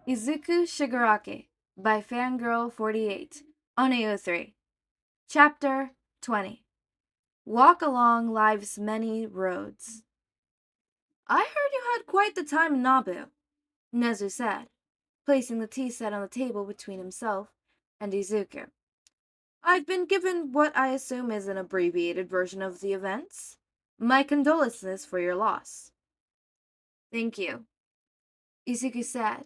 Izuku Shigaraki by Fangirl48 on AO3. Chapter 20. Walk along life's many roads. I heard you had quite the time in Nabu, Nezu said, placing the tea set on the table between himself and Izuku. I've been given what I assume is an abbreviated version of the events. My condolences for your loss. Thank you, Isuku said,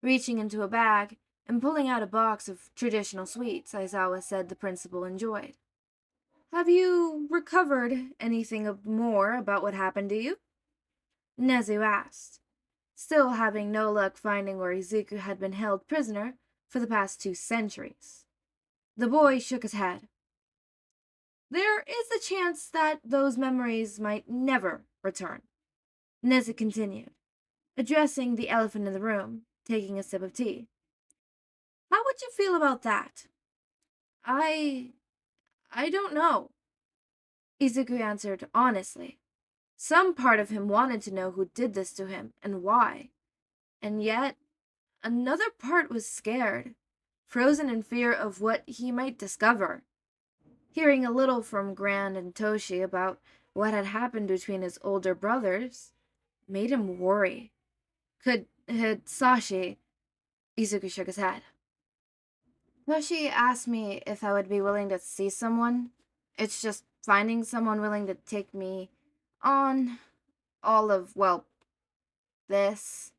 reaching into a bag and pulling out a box of traditional sweets Aizawa said the principal enjoyed. Have you recovered anything more about what happened to you? Nezu asked, still having no luck finding where Izuku had been held prisoner for the past 2 centuries. The boy shook his head. There is a chance that those memories might never return, Nezu continued, addressing the elephant in the room, taking a sip of tea. How would you feel about that? I don't know, Izuku answered honestly. Some part of him wanted to know who did this to him and why. And yet, another part was scared, frozen in fear of what he might discover. Hearing a little from Gran and Toshi about what had happened between his older brothers made him worry. Could Hisashi... Izuku shook his head. Toshi asked me if I would be willing to see someone. It's just finding someone willing to take me on all of, well, this.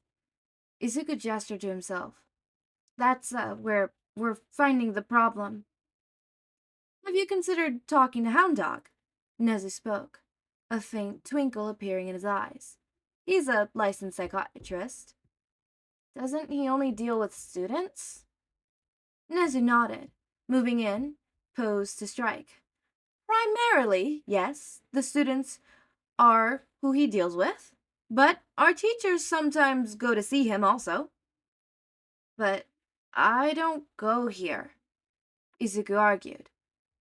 Izuku gestured to himself. That's where we're finding the problem. Have you considered talking to Hound Dog? Nezu spoke, a faint twinkle appearing in his eyes. He's a licensed psychiatrist. Doesn't he only deal with students? Nezu nodded, moving in, posed to strike. Primarily, yes, the students are who he deals with, but our teachers sometimes go to see him also. But I don't go here, Izuku argued.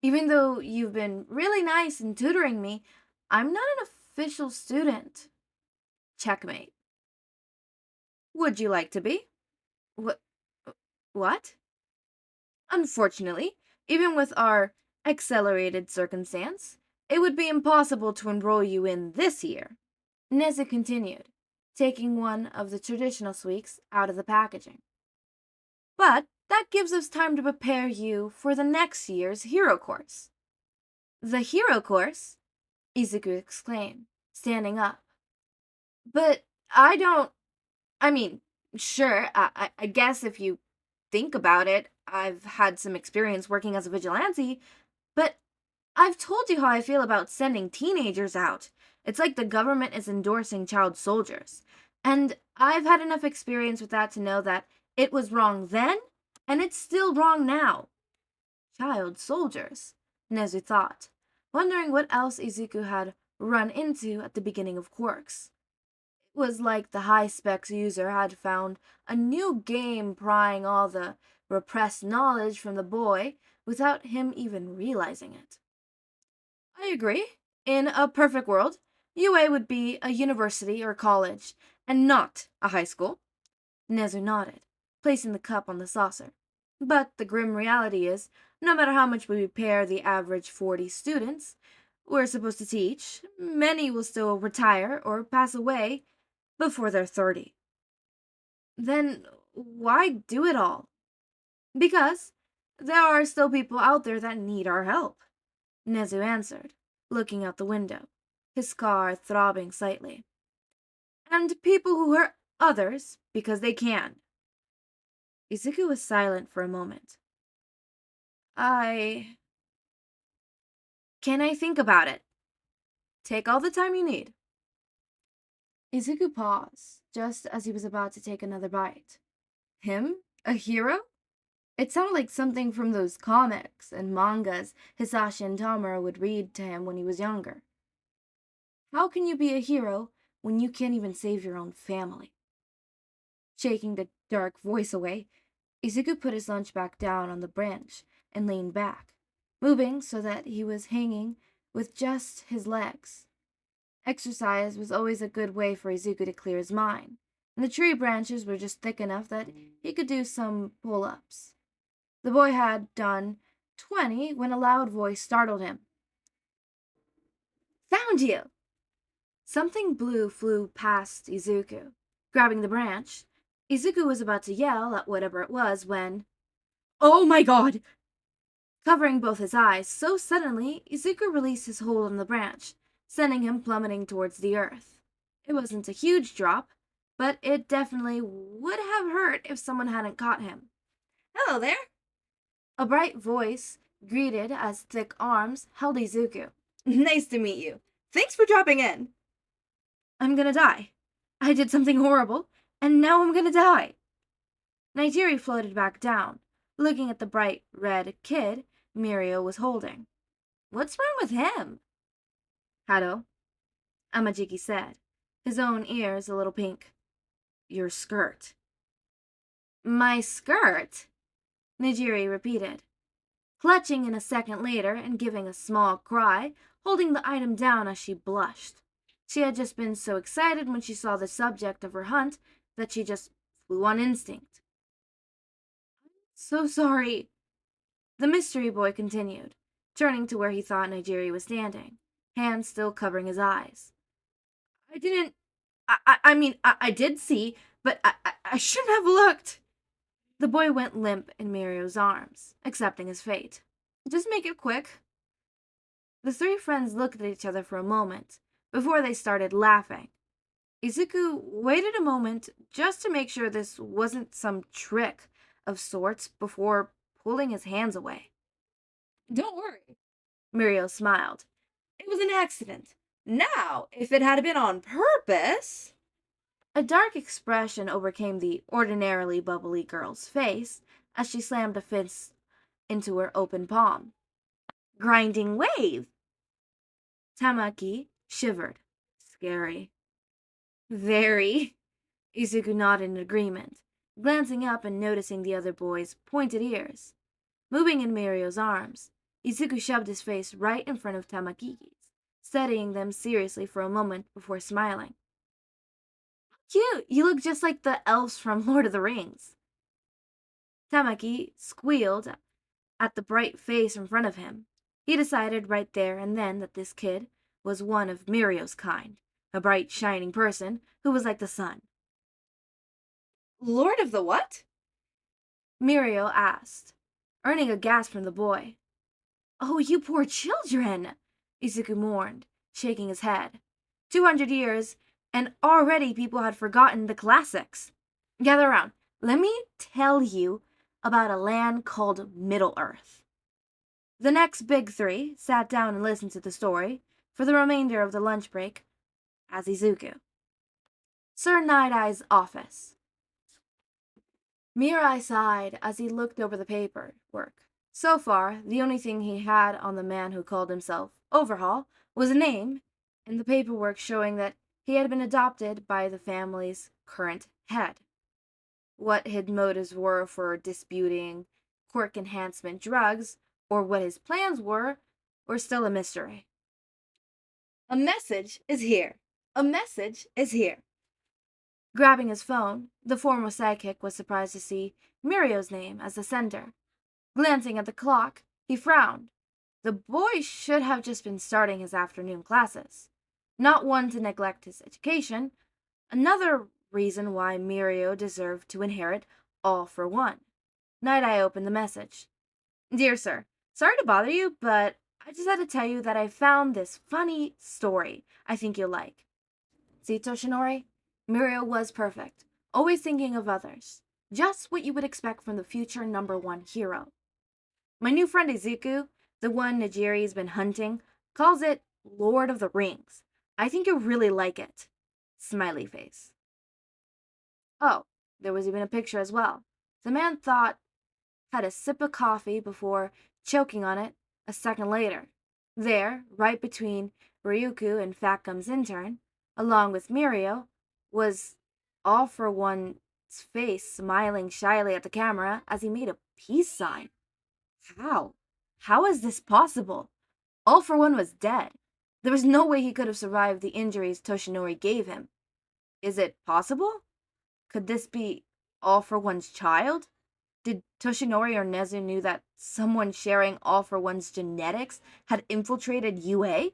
Even though you've been really nice in tutoring me, I'm not an official student. Checkmate. Would you like to be? What? Unfortunately, even with our accelerated circumstance, it would be impossible to enroll you in this year, Nezu continued, taking one of the traditional sweets out of the packaging. But that gives us time to prepare you for the next year's hero course. The hero course? Izuku exclaimed, standing up. But sure, I guess if you think about it, I've had some experience working as a vigilante, but I've told you how I feel about sending teenagers out. It's like the government is endorsing child soldiers. And I've had enough experience with that to know that it was wrong then, and it's still wrong now. Child soldiers, Nezu thought, wondering what else Izuku had run into at the beginning of Quirks. It was like the high-specs user had found a new game prying all the repressed knowledge from the boy without him even realizing it. I agree. In a perfect world, UA would be a university or college, and not a high school. Nezu nodded, placing the cup on the saucer. But the grim reality is, no matter how much we prepare the average 40 students we're supposed to teach, many will still retire or pass away before they're 30. Then why do it all? Because there are still people out there that need our help, Nezu answered, looking out the window, his car throbbing slightly. And people who hurt others because they can. Izuku was silent for a moment. Can I think about it? Take all the time you need. Izuku paused, just as he was about to take another bite. Him? A hero? It sounded like something from those comics and mangas Hisashi and Tamura would read to him when he was younger. How can you be a hero when you can't even save your own family? Shaking the dark voice away, Izuku put his lunch back down on the branch and leaned back, moving so that he was hanging with just his legs. Exercise was always a good way for Izuku to clear his mind, and the tree branches were just thick enough that he could do some pull-ups. The boy had done 20 when a loud voice startled him. "Found you!" Something blue flew past Izuku. Grabbing the branch, Izuku was about to yell at whatever it was when... "Oh my god!" Covering both his eyes so suddenly, Izuku released his hold on the branch, sending him plummeting towards the earth. It wasn't a huge drop, but it definitely would have hurt if someone hadn't caught him. "Hello there!" A bright voice greeted as thick arms held Izuku. "Nice to meet you. Thanks for dropping in." "I'm gonna die. I did something horrible, and now I'm gonna die." Nighteye floated back down, looking at the bright red kid Mirio was holding. "What's wrong with him?" "Hado," Amajiki said, his own ears a little pink. "Your skirt." "My skirt?" Nigiri repeated, clutching in a second later and giving a small cry, holding the item down as she blushed. She had just been so excited when she saw the subject of her hunt that she just flew on instinct. "So sorry," the mystery boy continued, turning to where he thought Nigiri was standing, hands still covering his eyes. "I didn't... I did see, but I shouldn't have looked." The boy went limp in Mirio's arms, accepting his fate. "Just make it quick." The three friends looked at each other for a moment, before they started laughing. Izuku waited a moment just to make sure this wasn't some trick of sorts before pulling his hands away. "Don't worry," Mirio smiled. "It was an accident. Now, if it had been on purpose..." A dark expression overcame the ordinarily bubbly girl's face as she slammed a fist into her open palm. "Grinding wave!" Tamaki shivered. "Scary." "Very." Izuku nodded in agreement, glancing up and noticing the other boy's pointed ears. Moving in Mirio's arms, Izuku shoved his face right in front of Tamaki's, studying them seriously for a moment before smiling. "Cute! You look just like the elves from Lord of the Rings." Tamaki squealed at the bright face in front of him. He decided right there and then that this kid was one of Mirio's kind, a bright, shining person who was like the sun. "Lord of the what?" Mirio asked, earning a gasp from the boy. "Oh, you poor children," Izuku mourned, shaking his head. 200 years, and already people had forgotten the classics. "Gather around. Let me tell you about a land called Middle-earth." The next big three sat down and listened to the story for the remainder of the lunch break as Izuku. Sir Nightaye's office. Mirai sighed as he looked over the paperwork. So far, the only thing he had on the man who called himself Overhaul was a name, and the paperwork showing that he had been adopted by the family's current head. What his motives were for disputing quirk enhancement drugs, or what his plans were still a mystery. "A message is here. A message is here." Grabbing his phone, the former sidekick was surprised to see Mirio's name as the sender. Glancing at the clock, he frowned. The boy should have just been starting his afternoon classes. Not one to neglect his education. Another reason why Mirio deserved to inherit all for one. Nighteye opened the message. "Dear sir, sorry to bother you, but I just had to tell you that I found this funny story I think you'll like." See, Toshinori? Mirio was perfect, always thinking of others. Just what you would expect from the future #1 hero. "My new friend Izuku, the one Nigiri's been hunting, calls it Lord of the Rings. I think you'll really like it." Smiley face. Oh, there was even a picture as well. The man had a sip of coffee before choking on it a second later. There, right between Ryuku and Fat Gum's intern, along with Mirio, was All for One's face smiling shyly at the camera as he made a peace sign. How? How is this possible? All for One was dead. There was no way he could have survived the injuries Toshinori gave him. Is it possible? Could this be All for One's child? Did Toshinori or Nezu knew that someone sharing All for One's genetics had infiltrated UA?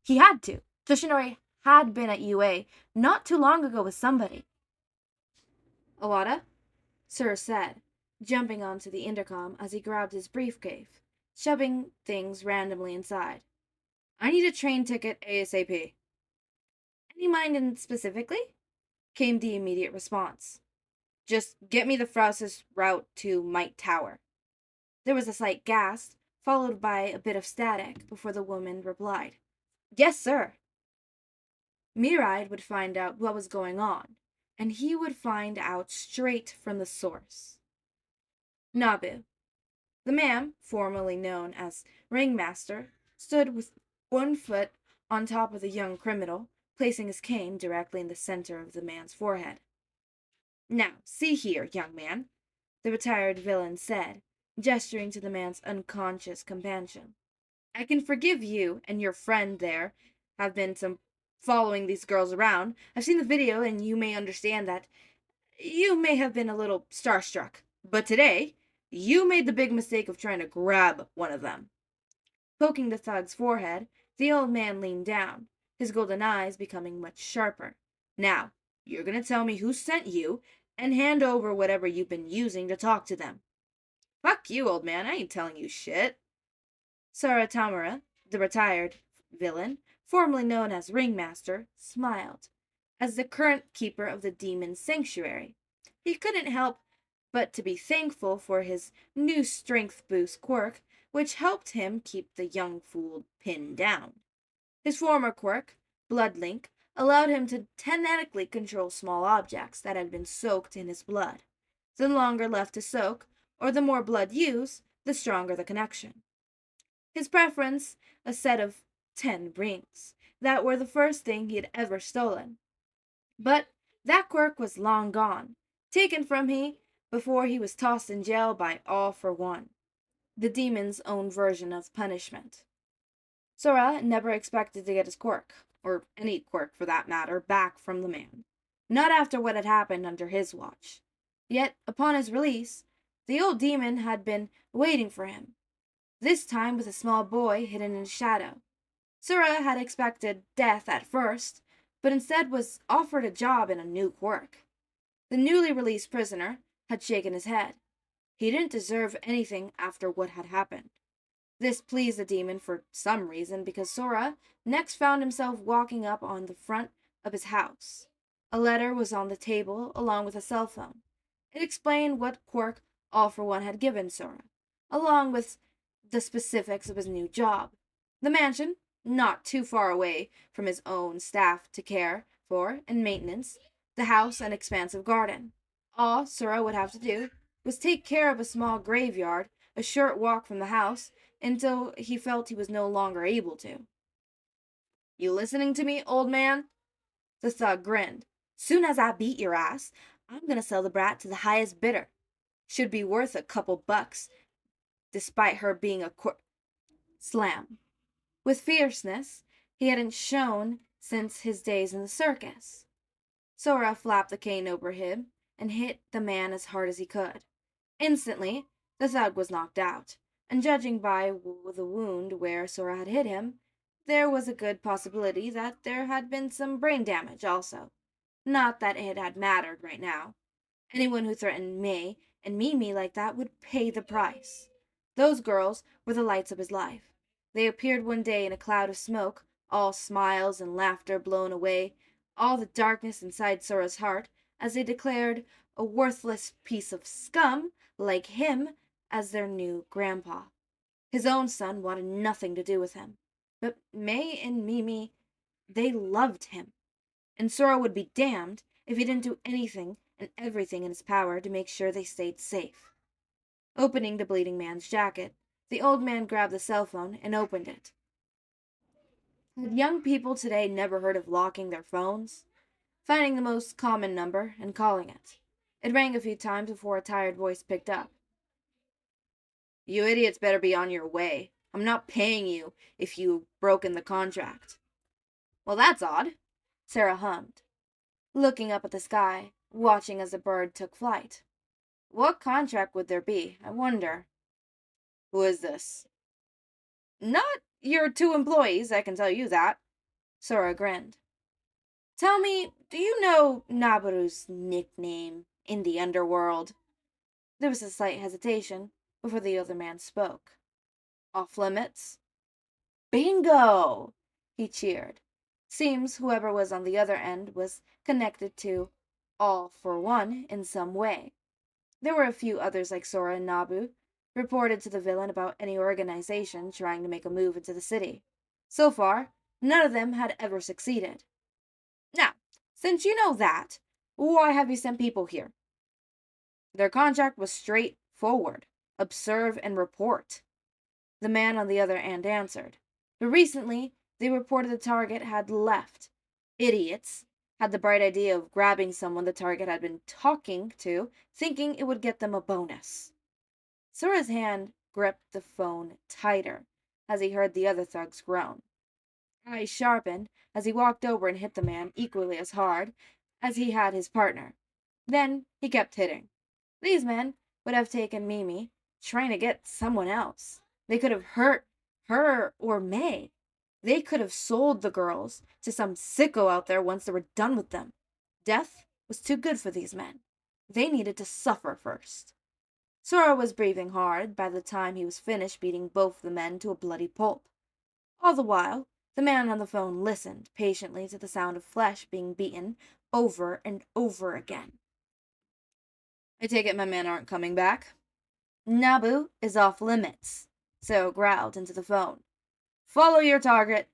He had to. Toshinori had been at UA not too long ago with somebody. Awada? Sir said, jumping onto the intercom as he grabbed his briefcase, shoving things randomly inside. I need a train ticket ASAP. Any mind specifically? Came the immediate response. Just get me the fastest route to Might Tower. There was a slight gasp, followed by a bit of static, before the woman replied. Yes, sir. Mirai would find out what was going on, and he would find out straight from the source. Nabu. The man, formerly known as Ringmaster, stood with one foot on top of the young criminal, placing his cane directly in the center of the man's forehead. Now, see here, young man, the retired villain said, gesturing to the man's unconscious companion. I can forgive you and your friend there have been some following these girls around. I've seen the video and you may understand that you may have been a little starstruck. But today, you made the big mistake of trying to grab one of them. Poking the thug's forehead, the old man leaned down, his golden eyes becoming much sharper. Now, you're going to tell me who sent you and hand over whatever you've been using to talk to them. Fuck you, old man. I ain't telling you shit. Sora Tamura, the retired villain, formerly known as Ringmaster, smiled. As the current keeper of the demon's sanctuary, he couldn't help but to be thankful for his new strength boost quirk, which helped him keep the young fool pinned down. His former quirk, Bloodlink, allowed him to kinetically control small objects that had been soaked in his blood. The longer left to soak, or the more blood used, the stronger the connection. His preference, a set of 10 rings, that were the first thing he had ever stolen. But that quirk was long gone, taken from him before he was tossed in jail by All for One, the demon's own version of punishment. Sora never expected to get his quirk, or any quirk for that matter, back from the man. Not after what had happened under his watch. Yet, upon his release, the old demon had been waiting for him, this time with a small boy hidden in shadow. Sora had expected death at first, but instead was offered a job in a new quirk. The newly released prisoner had shaken his head. He didn't deserve anything after what had happened. This pleased the demon for some reason, because Sora next found himself walking up on the front of his house. A letter was on the table along with a cell phone. It explained what quirk All for One had given Sora, along with the specifics of his new job. The mansion, not too far away from his own staff to care for and maintenance, the house and expansive garden. All Sora would have to do was take care of a small graveyard, a short walk from the house, until he felt he was no longer able to. You listening to me, old man? The thug grinned. Soon as I beat your ass, I'm gonna sell the brat to the highest bidder. Should be worth a couple bucks, despite her being a Slam. With fierceness he hadn't shown since his days in the circus. Sora flapped the cane over him and hit the man as hard as he could. Instantly, the thug was knocked out, and judging by the wound where Sora had hit him, there was a good possibility that there had been some brain damage also. Not that it had mattered right now. Anyone who threatened May and Mimi like that would pay the price. Those girls were the lights of his life. They appeared one day in a cloud of smoke, all smiles and laughter blown away, all the darkness inside Sora's heart, as they declared a worthless piece of scum like him as their new grandpa. His own son wanted nothing to do with him. But May and Mimi, they loved him. And Sora would be damned if he didn't do anything and everything in his power to make sure they stayed safe. Opening the bleeding man's jacket, the old man grabbed the cell phone and opened it. Had young people today never heard of locking their phones? Finding the most common number and calling it. It rang a few times before a tired voice picked up. You idiots better be on your way. I'm not paying you if you've broken the contract. Well, that's odd, Sarah hummed, looking up at the sky. watching as the bird took flight. What contract would there be, I wonder? Who is this? Not your two employees, I can tell you that. Sora grinned. Tell me, do you know Nabaru's nickname in the underworld? There was a slight hesitation before the other man spoke. Off limits? Bingo! He cheered. Seems whoever was on the other end was connected to All for One in some way. There were a few others like Sora and Nabu, reported to the villain about any organization trying to make a move into the city. So far, none of them had ever succeeded. Now, since you know that, why have you sent people here? Their contract was straightforward. Observe and report. The man on the other end answered. But recently, they reported the target had left. Idiots had the bright idea of grabbing someone the target had been talking to, thinking it would get them a bonus. Sora's hand gripped the phone tighter as he heard the other thugs groan. Eyes sharpened as he walked over and hit the man equally as hard as he had his partner. Then he kept hitting. These men would have taken Mimi, trying to get someone else. They could have hurt her or May. They could have sold the girls to some sicko out there once they were done with them. Death was too good for these men. They needed to suffer first. Sora was breathing hard by the time he was finished beating both the men to a bloody pulp. All the while, the man on the phone listened patiently to the sound of flesh being beaten over and over again. I take it my men aren't coming back. Nabu is off limits, Sora growled into the phone. Follow your target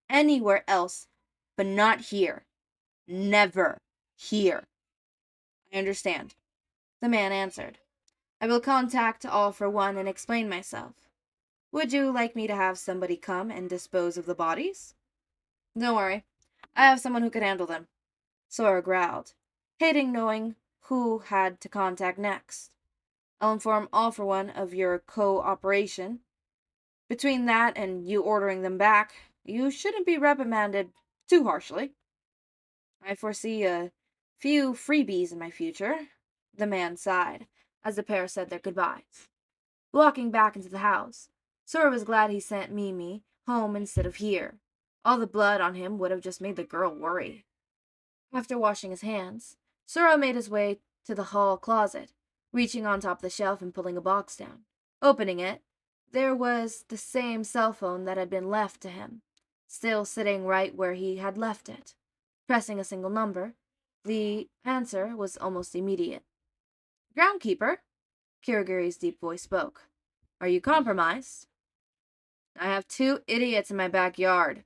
anywhere else, but not here. Never here. I understand, the man answered. I will contact All for One and explain myself. Would you like me to have somebody come and dispose of the bodies? Don't worry. I have someone who can handle them, Sora growled, hating knowing who had to contact next. I'll inform All for One of your cooperation. Between that and you ordering them back, you shouldn't be reprimanded too harshly. I foresee a few freebies in my future, the man sighed, as the pair said their goodbyes. Walking back into the house, Sora was glad he sent Mimi home instead of here. All the blood on him would have just made the girl worry. After washing his hands, Sora made his way to the hall closet, reaching on top of the shelf and pulling a box down. Opening it, there was the same cell phone that had been left to him, still sitting right where he had left it. Pressing a single number, the answer was almost immediate. Groundkeeper, Kirigiri's deep voice spoke. Are you compromised? I have two idiots in my backyard,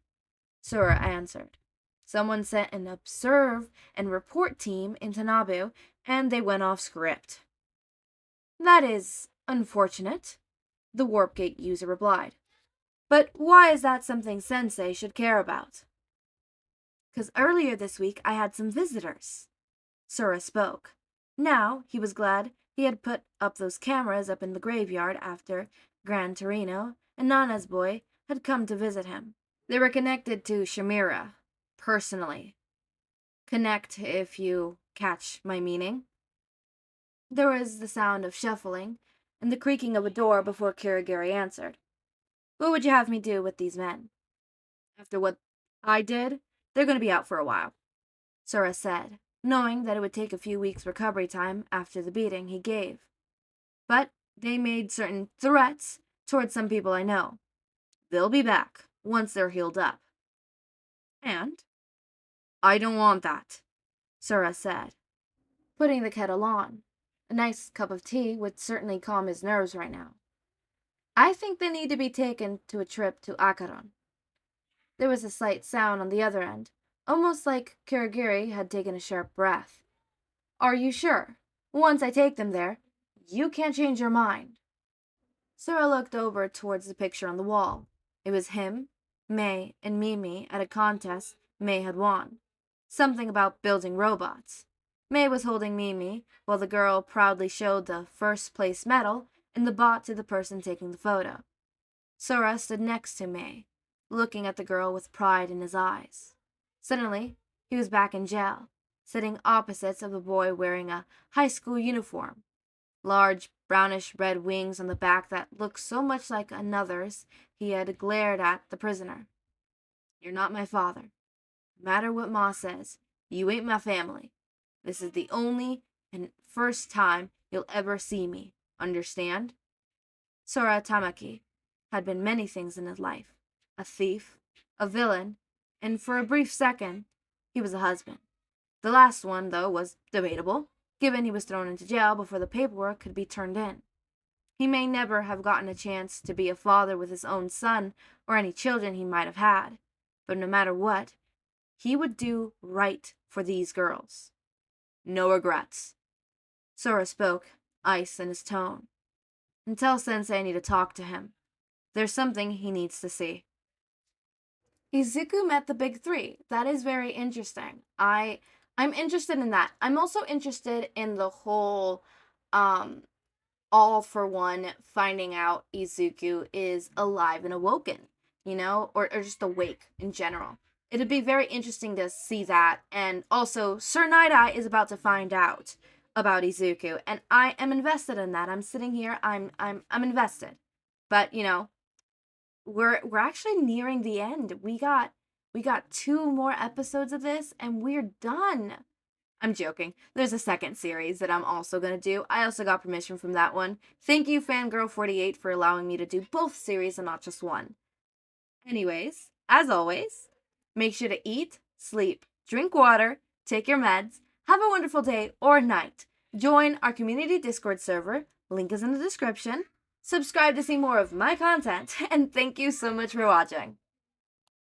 Sora answered. Someone sent an observe and report team into Nabu, and they went off script. That is unfortunate, the Warp Gate user replied. But why is that something Sensei should care about? 'Cause earlier this week I had some visitors, Sora spoke. Now he was glad he had put up those cameras up in the graveyard after Gran Torino and Nana's boy had come to visit him. They were connected to Shamira, personally. Connect if you catch my meaning. There was the sound of shuffling and the creaking of a door before Kirigiri answered. What would you have me do with these men? After what I did, they're going to be out for a while, Sora said, knowing that it would take a few weeks' recovery time after the beating he gave. But they made certain threats towards some people I know. They'll be back once they're healed up. And I don't want that, Sora said, putting the kettle on. A nice cup of tea would certainly calm his nerves right now. I think they need to be taken to a trip to Akaron. There was a slight sound on the other end, almost like Kirigiri had taken a sharp breath. Are you sure? Once I take them there, you can't change your mind. Sora looked over towards the picture on the wall. It was him, May, and Mimi at a contest May had won. Something about building robots. May was holding Mimi, while the girl proudly showed the first place medal and the bot to the person taking the photo. Sora stood next to May, looking at the girl with pride in his eyes. Suddenly, he was back in jail, sitting opposites of the boy wearing a high school uniform. Large brownish red wings on the back that looked so much like another's, he had glared at the prisoner. "You're not my father. No matter what Ma says, you ain't my family. This is the only and first time you'll ever see me. Understand?" Sora Tamaki had been many things in his life. A thief, a villain, and for a brief second, he was a husband. The last one, though, was debatable, given he was thrown into jail before the paperwork could be turned in. He may never have gotten a chance to be a father with his own son or any children he might have had, but no matter what, he would do right for these girls. No regrets. Sora spoke, ice in his tone. "And tell Sensei I need to talk to him. There's something he needs to see." Izuku met the big three. That is very interesting. I'm interested in that. I'm also interested in the whole all for one finding out Izuku is alive and awoken, or just awake in general. It'd be very interesting to see that. And also, Sir Nighteye is about to find out about Izuku, and I am invested in that. I'm sitting here, I'm invested. But, we're actually nearing the end. We got 2 more episodes of this and we're done. I'm joking. There's a second series that I'm also going to do. I also got permission from that one. Thank you, Fangirl48, for allowing me to do both series and not just one. Anyways, as always, make sure to eat, sleep, drink water, take your meds, have a wonderful day or night. Join our community Discord server. Link is in the description. Subscribe to see more of my content, and thank you so much for watching.